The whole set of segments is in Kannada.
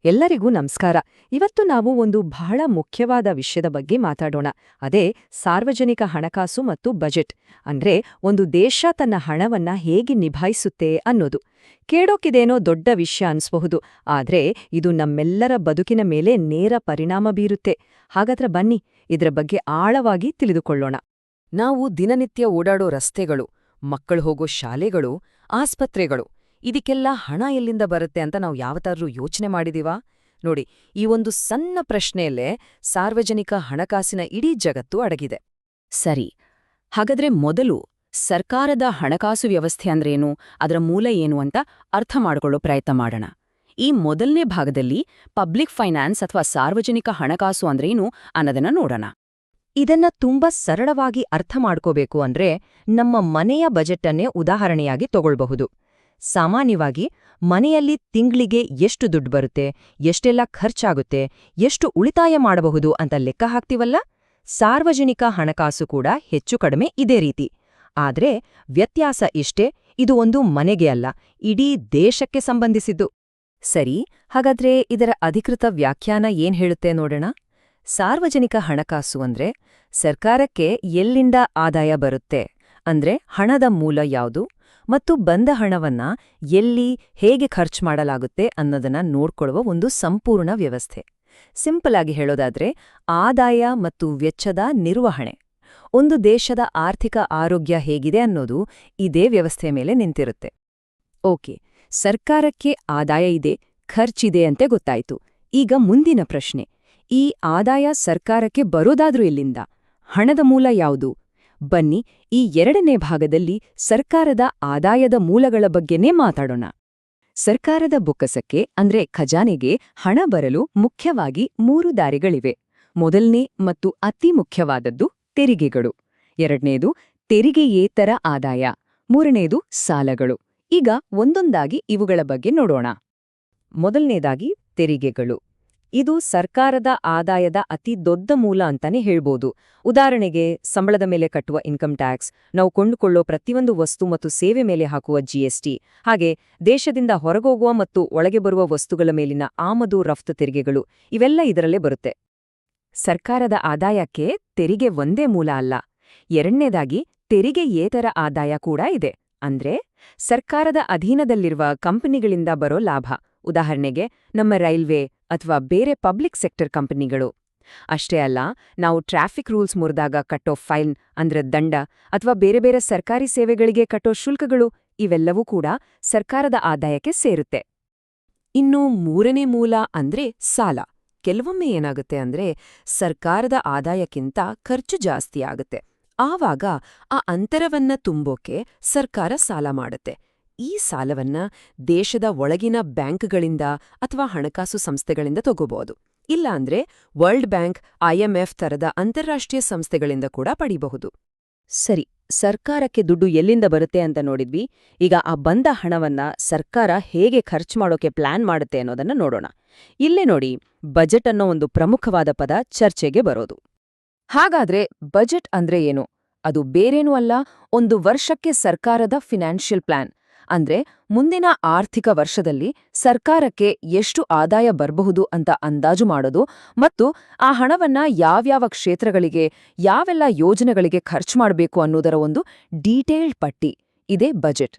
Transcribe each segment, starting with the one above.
ಎಲ್ಲರಿಗೂ ನಮಸ್ಕಾರ. ಇವತ್ತು ನಾವು ಒಂದು ಬಹಳ ಮುಖ್ಯವಾದ ವಿಷಯದ ಬಗ್ಗೆ ಮಾತಾಡೋಣ. ಅದೇ ಸಾರ್ವಜನಿಕ ಹಣಕಾಸು ಮತ್ತು ಬಜೆಟ್. ಅಂದ್ರೆ ಒಂದು ದೇಶ ತನ್ನ ಹಣವನ್ನ ಹೇಗೆ ನಿಭಾಯಿಸುತ್ತೆ ಅನ್ನೋದು. ಕೇಳೋಕಿದೇನೋ ದೊಡ್ಡ ವಿಷಯ ಅನ್ಸ್ಬಹುದು, ಆದ್ರೆ ಇದು ನಮ್ಮೆಲ್ಲರ ಬದುಕಿನ ಮೇಲೆ ನೇರ ಪರಿಣಾಮ ಬೀರುತ್ತೆ. ಹಾಗಾದ್ರೆ ಬನ್ನಿ, ಇದರ ಬಗ್ಗೆ ಆಳವಾಗಿ ತಿಳಿದುಕೊಳ್ಳೋಣ. ನಾವು ದಿನನಿತ್ಯ ಓಡಾಡೋ ರಸ್ತೆಗಳು, ಮಕ್ಕಳು ಹೋಗೋ ಶಾಲೆಗಳು, ಆಸ್ಪತ್ರೆಗಳು, ಇದಕ್ಕೆಲ್ಲ ಹಣ ಎಲ್ಲಿಂದ ಬರುತ್ತೆ ಅಂತ ನಾವು ಯಾವತ್ತಾದ್ರೂ ಯೋಚನೆ ಮಾಡಿದೀವಾ? ನೋಡಿ, ಈ ಒಂದು ಸಣ್ಣ ಪ್ರಶ್ನೆಯಲ್ಲೇ ಸಾರ್ವಜನಿಕ ಹಣಕಾಸಿನ ಇಡೀ ಜಗತ್ತು ಅಡಗಿದೆ. ಸರಿ, ಹಾಗಾದ್ರೆ ಮೊದಲು ಸರ್ಕಾರದ ಹಣಕಾಸು ವ್ಯವಸ್ಥೆ ಅಂದ್ರೇನು, ಅದರ ಮೂಲ ಏನು ಅಂತ ಅರ್ಥ ಮಾಡ್ಕೊಳ್ಳೋ ಪ್ರಯತ್ನ ಮಾಡೋಣ. ಈ ಮೊದಲನೇ ಭಾಗದಲ್ಲಿ ಪಬ್ಲಿಕ್ ಫೈನಾನ್ಸ್ ಅಥವಾ ಸಾರ್ವಜನಿಕ ಹಣಕಾಸು ಅಂದ್ರೇನು ಅನ್ನೋದನ್ನ ನೋಡೋಣ. ಇದನ್ನ ತುಂಬಾ ಸರಳವಾಗಿ ಅರ್ಥ ಮಾಡ್ಕೋಬೇಕು ಅಂದ್ರೆ ನಮ್ಮ ಮನೆಯ ಬಜೆಟ್ಟನ್ನೇ ಉದಾಹರಣೆಯಾಗಿ ತಗೊಳ್ಬಹುದು. ಸಾಮಾನ್ಯವಾಗಿ ಮನೆಯಲ್ಲಿ ತಿಂಗಳಿಗೆ ಎಷ್ಟು ದುಡ್ಡು ಬರುತ್ತೆ, ಎಷ್ಟೆಲ್ಲ ಖರ್ಚಾಗುತ್ತೆ, ಎಷ್ಟು ಉಳಿತಾಯ ಮಾಡಬಹುದು ಅಂತ ಲೆಕ್ಕ ಹಾಕ್ತೀವಲ್ಲ, ಸಾರ್ವಜನಿಕ ಹಣಕಾಸು ಕೂಡ ಹೆಚ್ಚು ಕಡಿಮೆ ಇದೇ ರೀತಿ. ಆದ್ರೆ ವ್ಯತ್ಯಾಸ ಇಷ್ಟೇ, ಇದು ಒಂದು ಮನೆಗೆ ಅಲ್ಲ, ಇಡೀ ದೇಶಕ್ಕೆ ಸಂಬಂಧಿಸಿದ್ದು. ಸರಿ, ಹಾಗಾದ್ರೆ ಇದರ ಅಧಿಕೃತ ವ್ಯಾಖ್ಯಾನ ಏನ್ ಹೇಳುತ್ತೆ ನೋಡೋಣ. ಸಾರ್ವಜನಿಕ ಹಣಕಾಸು ಅಂದ್ರೆ ಸರ್ಕಾರಕ್ಕೆ ಎಲ್ಲಿಂದ ಆದಾಯ ಬರುತ್ತೆ, ಅಂದ್ರೆ ಹಣದ ಮೂಲ ಯಾವುದು ಮತ್ತು ಬಂದ ಹಣವನ್ನ ಎಲ್ಲಿ ಹೇಗೆ ಖರ್ಚು ಮಾಡಲಾಗುತ್ತೆ ಅನ್ನೋದನ್ನ ನೋಡ್ಕೊಳ್ಳುವ ಒಂದು ಸಂಪೂರ್ಣ ವ್ಯವಸ್ಥೆ. ಸಿಂಪಲ್ ಆಗಿ ಹೇಳೋದಾದ್ರೆ ಆದಾಯ ಮತ್ತು ವೆಚ್ಚದ ನಿರ್ವಹಣೆ. ಒಂದು ದೇಶದ ಆರ್ಥಿಕ ಆರೋಗ್ಯ ಹೇಗಿದೆ ಅನ್ನೋದು ಇದೇ ವ್ಯವಸ್ಥೆ ಮೇಲೆ ನಿಂತಿರುತ್ತೆ. ಓಕೆ, ಸರ್ಕಾರಕ್ಕೆ ಆದಾಯ ಇದೆ, ಖರ್ಚಿದೆ ಅಂತೆ ಗೊತ್ತಾಯ್ತು. ಈಗ ಮುಂದಿನ ಪ್ರಶ್ನೆ, ಈ ಆದಾಯ ಸರ್ಕಾರಕ್ಕೆ ಬರೋದಾದ್ರೂ ಎಲ್ಲಿಂದ? ಹಣದ ಮೂಲ ಯಾವುದು? ಬನ್ನಿ, ಈ ಎರಡನೇ ಭಾಗದಲ್ಲಿ ಸರ್ಕಾರದ ಆದಾಯದ ಮೂಲಗಳ ಬಗ್ಗೆನೇ ಮಾತಾಡೋಣ. ಸರ್ಕಾರದ ಬೊಕ್ಕಸಕ್ಕೆ ಅಂದ್ರೆ ಖಜಾನೆಗೆ ಹಣ ಬರಲು ಮುಖ್ಯವಾಗಿ 3 ದಾರಿಗಳಿವೆ. ಮೊದಲನೇ ಮತ್ತು ಅತಿ ಮುಖ್ಯವಾದದ್ದು ತೆರಿಗೆಗಳು. ಎರಡನೇದು ತೆರಿಗೆಯೇತರ ಆದಾಯ. ಮೂರನೇದು ಸಾಲಗಳು. ಈಗ ಒಂದೊಂದಾಗಿ ಇವುಗಳ ಬಗ್ಗೆ ನೋಡೋಣ. ಮೊದಲನೇದಾಗಿ ತೆರಿಗೆಗಳು. ಇದು ಸರ್ಕಾರದ ಆದಾಯದ ಅತಿ ದೊಡ್ಡ ಮೂಲ ಅಂತಾನೆ ಹೇಳ್ಬೋದು. ಉದಾಹರಣೆಗೆ ಸಂಬಳದ ಮೇಲೆ ಕಟ್ಟುವ ಇನ್ಕಮ್ ಟ್ಯಾಕ್ಸ್, ನಾವು ಕೊಂಡುಕೊಳ್ಳೋ ಪ್ರತಿಯೊಂದು ವಸ್ತು ಮತ್ತು ಸೇವೆ ಮೇಲೆ ಹಾಕುವ GST, ಹಾಗೆ ದೇಶದಿಂದ ಹೊರಗೋಗುವ ಮತ್ತು ಒಳಗೆ ಬರುವ ವಸ್ತುಗಳ ಮೇಲಿನ ಆಮದು ರಫ್ತು ತೆರಿಗೆಗಳು, ಇವೆಲ್ಲ ಇದರಲ್ಲೇ ಬರುತ್ತೆ. ಸರ್ಕಾರದ ಆದಾಯಕ್ಕೆ ತೆರಿಗೆ ಒಂದೇ ಮೂಲ ಅಲ್ಲ. ಎರಡನೇದಾಗಿ ತೆರಿಗೆಯೇತರ ಆದಾಯ ಕೂಡ ಇದೆ. ಅಂದ್ರೆ ಸರ್ಕಾರದ ಅಧೀನದಲ್ಲಿರುವ ಕಂಪನಿಗಳಿಂದ ಬರೋ ಲಾಭ. ಉದಾಹರಣೆಗೆ ನಮ್ಮ ರೈಲ್ವೆ ಅಥವಾ ಬೇರೆ ಪಬ್ಲಿಕ್ ಸೆಕ್ಟರ್ ಕಂಪನಿಗಳು. ಅಷ್ಟೇ ಅಲ್ಲ, ನಾವು ಟ್ರಾಫಿಕ್ ರೂಲ್ಸ್ ಮುರಿದಾಗ ಕಟ್ಟೋ ಫೈನ್ ಅಂದ್ರೆ ದಂಡ, ಅಥವಾ ಬೇರೆ ಬೇರೆ ಸರ್ಕಾರಿ ಸೇವೆಗಳಿಗೆ ಕಟ್ಟೋ ಶುಲ್ಕಗಳು, ಇವೆಲ್ಲವೂ ಕೂಡ ಸರ್ಕಾರದ ಆದಾಯಕ್ಕೆ ಸೇರುತ್ತೆ. ಇನ್ನು ಮೂರನೇ ಮೂಲ ಅಂದ್ರೆ ಸಾಲ. ಕೆಲವೊಮ್ಮೆ ಏನಾಗುತ್ತೆ ಅಂದ್ರೆ ಸರ್ಕಾರದ ಆದಾಯಕ್ಕಿಂತ ಖರ್ಚು ಜಾಸ್ತಿ ಆಗುತ್ತೆ. ಆವಾಗ ಆ ಅಂತರವನ್ನ ತುಂಬೋಕೆ ಸರ್ಕಾರ ಸಾಲ ಮಾಡುತ್ತೆ. ಈ ಸಾಲವನ್ನ ದೇಶದ ಒಳಗಿನ ಬ್ಯಾಂಕ್ಗಳಿಂದ ಅಥವಾ ಹಣಕಾಸು ಸಂಸ್ಥೆಗಳಿಂದ ತಗೋಬಹುದು. ಇಲ್ಲ ಅಂದ್ರೆ ವರ್ಲ್ಡ್ ಬ್ಯಾಂಕ್, IMF ತರದ ಅಂತಾರಾಷ್ಟ್ರೀಯ ಸಂಸ್ಥೆಗಳಿಂದ ಕೂಡ ಪಡಿಬಹುದು. ಸರಿ, ಸರ್ಕಾರಕ್ಕೆ ದುಡ್ಡು ಎಲ್ಲಿಂದ ಬರುತ್ತೆ ಅಂತ ನೋಡಿದ್ವಿ. ಈಗ ಆ ಬಂದ ಹಣವನ್ನ ಸರ್ಕಾರ ಹೇಗೆ ಖರ್ಚು ಮಾಡೋಕೆ ಪ್ಲಾನ್ ಮಾಡುತ್ತೆ ಅನ್ನೋದನ್ನ ನೋಡೋಣ. ಇಲ್ಲೇ ನೋಡಿ, ಬಜೆಟ್ ಅನ್ನೋ ಒಂದು ಪ್ರಮುಖವಾದ ಪದ ಚರ್ಚೆಗೆ ಬರೋದು. ಹಾಗಾದ್ರೆ ಬಜೆಟ್ ಅಂದ್ರೆ ಏನು? ಅದು ಬೇರೇನೂ ಅಲ್ಲ, ಒಂದು ವರ್ಷಕ್ಕೆ ಸರ್ಕಾರದ ಫಿನಾನ್ಷಿಯಲ್ ಪ್ಲಾನ್. ಅಂದ್ರೆ ಮುಂದಿನ ಆರ್ಥಿಕ ವರ್ಷದಲ್ಲಿ ಸರ್ಕಾರಕ್ಕೆ ಎಷ್ಟು ಆದಾಯ ಬರಬಹುದು ಅಂತ ಅಂದಾಜು ಮಾಡೋದು ಮತ್ತು ಆ ಹಣವನ್ನ ಯಾವ್ಯಾವ ಕ್ಷೇತ್ರಗಳಿಗೆ, ಯಾವೆಲ್ಲ ಯೋಜನೆಗಳಿಗೆ ಖರ್ಚು ಮಾಡಬೇಕು ಅನ್ನೋದರ ಒಂದು ಡೀಟೇಲ್ಡ್ ಪಟ್ಟಿ. ಇದೇ ಬಜೆಟ್.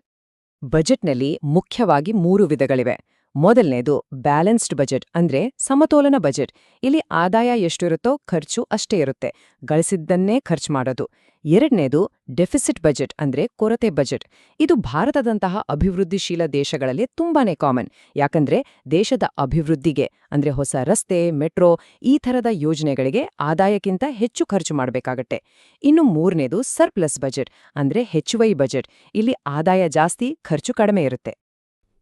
ಬಜೆಟ್ನಲ್ಲಿ ಮುಖ್ಯವಾಗಿ 3 ವಿಧಗಳಿವೆ. ಮೊದಲನೇದು ಬ್ಯಾಲೆನ್ಸ್ಡ್ ಬಜೆಟ್, ಅಂದ್ರೆ ಸಮತೋಲನ ಬಜೆಟ್. ಇಲ್ಲಿ ಆದಾಯ ಎಷ್ಟಿರುತ್ತೋ ಖರ್ಚು ಅಷ್ಟೇ ಇರುತ್ತೆ, ಗಳಿಸಿದ್ದನ್ನೇ ಖರ್ಚು ಮಾಡೋದು. ಎರಡನೇದು ಡೆಫಿಸಿಟ್ ಬಜೆಟ್, ಅಂದ್ರೆ ಕೊರತೆ ಬಜೆಟ್. ಇದು ಭಾರತದಂತಹ ಅಭಿವೃದ್ಧಿಶೀಲ ದೇಶಗಳಲ್ಲಿ ತುಂಬಾನೇ ಕಾಮನ್. ಯಾಕಂದ್ರೆ ದೇಶದ ಅಭಿವೃದ್ಧಿಗೆ, ಅಂದ್ರೆ ಹೊಸ ರಸ್ತೆ, ಮೆಟ್ರೋ, ಈ ಥರದ ಯೋಜನೆಗಳಿಗೆ ಆದಾಯಕ್ಕಿಂತ ಹೆಚ್ಚು ಖರ್ಚು ಮಾಡಬೇಕಾಗತ್ತೆ. ಇನ್ನು ಮೂರನೇದು ಸರ್ಪ್ಲಸ್ ಬಜೆಟ್, ಅಂದ್ರೆ ಹೆಚ್ಚುವರಿ ಬಜೆಟ್. ಇಲ್ಲಿ ಆದಾಯ ಜಾಸ್ತಿ, ಖರ್ಚು ಕಡಿಮೆ ಇರುತ್ತೆ.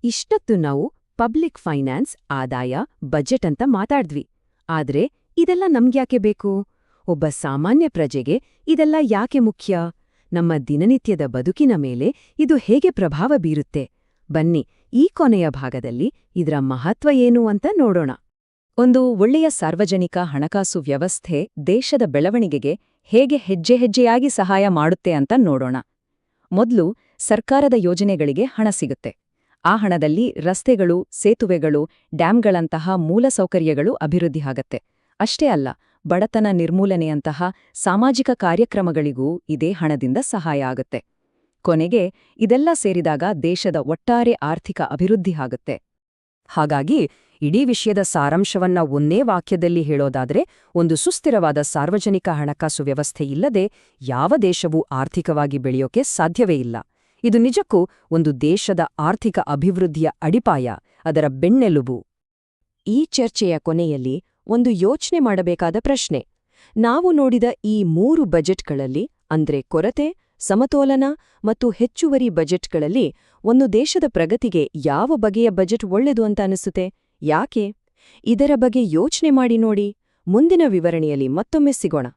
ಇಷ್ಟೊತ್ತು ನಾವು ಪಬ್ಲಿಕ್ ಫೈನಾನ್ಸ್, ಆದಾಯ, ಬಜೆಟ್ ಅಂತ ಮಾತಾಡ್ದ್ವಿ. ಆದ್ರೆ ಇದೆಲ್ಲ ನಮ್ಗ್ಯಾಕೆ ಬೇಕು? ಒಬ್ಬ ಸಾಮಾನ್ಯ ಪ್ರಜೆಗೆ ಇದೆಲ್ಲ ಯಾಕೆ ಮುಖ್ಯ? ನಮ್ಮ ದಿನನಿತ್ಯದ ಬದುಕಿನ ಮೇಲೆ ಇದು ಹೇಗೆ ಪ್ರಭಾವ ಬೀರುತ್ತೆ? ಬನ್ನಿ, ಈ ಕೊನೆಯ ಭಾಗದಲ್ಲಿ ಇದರ ಮಹತ್ವ ಏನು ಅಂತ ನೋಡೋಣ. ಒಂದು ಒಳ್ಳೆಯ ಸಾರ್ವಜನಿಕ ಹಣಕಾಸು ವ್ಯವಸ್ಥೆ ದೇಶದ ಬೆಳವಣಿಗೆಗೆ ಹೇಗೆ ಹೆಜ್ಜೆ ಹೆಜ್ಜೆಯಾಗಿ ಸಹಾಯ ಮಾಡುತ್ತೆ ಅಂತ ನೋಡೋಣ. ಮೊದಲು ಸರ್ಕಾರದ ಯೋಜನೆಗಳಿಗೆ ಹಣ ಸಿಗುತ್ತೆ. ಆ ಹಣದಲ್ಲಿ ರಸ್ತೆಗಳು, ಸೇತುವೆಗಳು, ಡ್ಯಾಂಗಳಂತಹ ಮೂಲಸೌಕರ್ಯಗಳು ಅಭಿವೃದ್ಧಿಯಾಗತ್ತೆ. ಅಷ್ಟೇ ಅಲ್ಲ, ಬಡತನ ನಿರ್ಮೂಲನೆಯಂತಹ ಸಾಮಾಜಿಕ ಕಾರ್ಯಕ್ರಮಗಳಿಗೂ ಇದೇ ಹಣದಿಂದ ಸಹಾಯ ಆಗತ್ತೆ. ಕೊನೆಗೆ ಇದೆಲ್ಲ ಸೇರಿದಾಗ ದೇಶದ ಒಟ್ಟಾರೆ ಆರ್ಥಿಕ ಅಭಿವೃದ್ಧಿ ಆಗುತ್ತೆ. ಹಾಗಾಗಿ ಇಡೀ ವಿಷಯದ ಸಾರಾಂಶವನ್ನ ಒಂದೇ ವಾಕ್ಯದಲ್ಲಿ ಹೇಳೋದಾದ್ರೆ, ಒಂದು ಸುಸ್ಥಿರವಾದ ಸಾರ್ವಜನಿಕ ಹಣಕಾಸು ವ್ಯವಸ್ಥೆ ಇಲ್ಲದೆ ಯಾವ ದೇಶವೂ ಆರ್ಥಿಕವಾಗಿ ಬೆಳೆಯೋಕೆ ಸಾಧ್ಯವೇ ಇಲ್ಲ. ಇದು ನಿಜಕ್ಕೂ ಒಂದು ದೇಶದ ಆರ್ಥಿಕ ಅಭಿವೃದ್ಧಿಯ ಅಡಿಪಾಯ, ಅದರ ಬೆನ್ನೆಲುಬು. ಈ ಚರ್ಚೆಯ ಕೊನೆಯಲ್ಲಿ ಒಂದು ಯೋಚನೆ ಮಾಡಬೇಕಾದ ಪ್ರಶ್ನೆ: ನಾವು ನೋಡಿದ ಈ 3 ಬಜೆಟ್ಗಳಲ್ಲಿ, ಅಂದ್ರೆ ಕೊರತೆ, ಸಮತೋಲನ ಮತ್ತು ಹೆಚ್ಚುವರಿ ಬಜೆಟ್ಗಳಲ್ಲಿ, ಒಂದು ದೇಶದ ಪ್ರಗತಿಗೆ ಯಾವ ಬಗೆಯ ಬಜೆಟ್ ಒಳ್ಳೆದು ಅಂತ ಅನಿಸುತ್ತೆ? ಯಾಕೆ? ಇದರ ಬಗ್ಗೆ ಯೋಚನೆ ಮಾಡಿ ನೋಡಿ. ಮುಂದಿನ ವಿವರಣೆಯಲ್ಲಿ ಮತ್ತೊಮ್ಮೆ ಸಿಗೋಣ.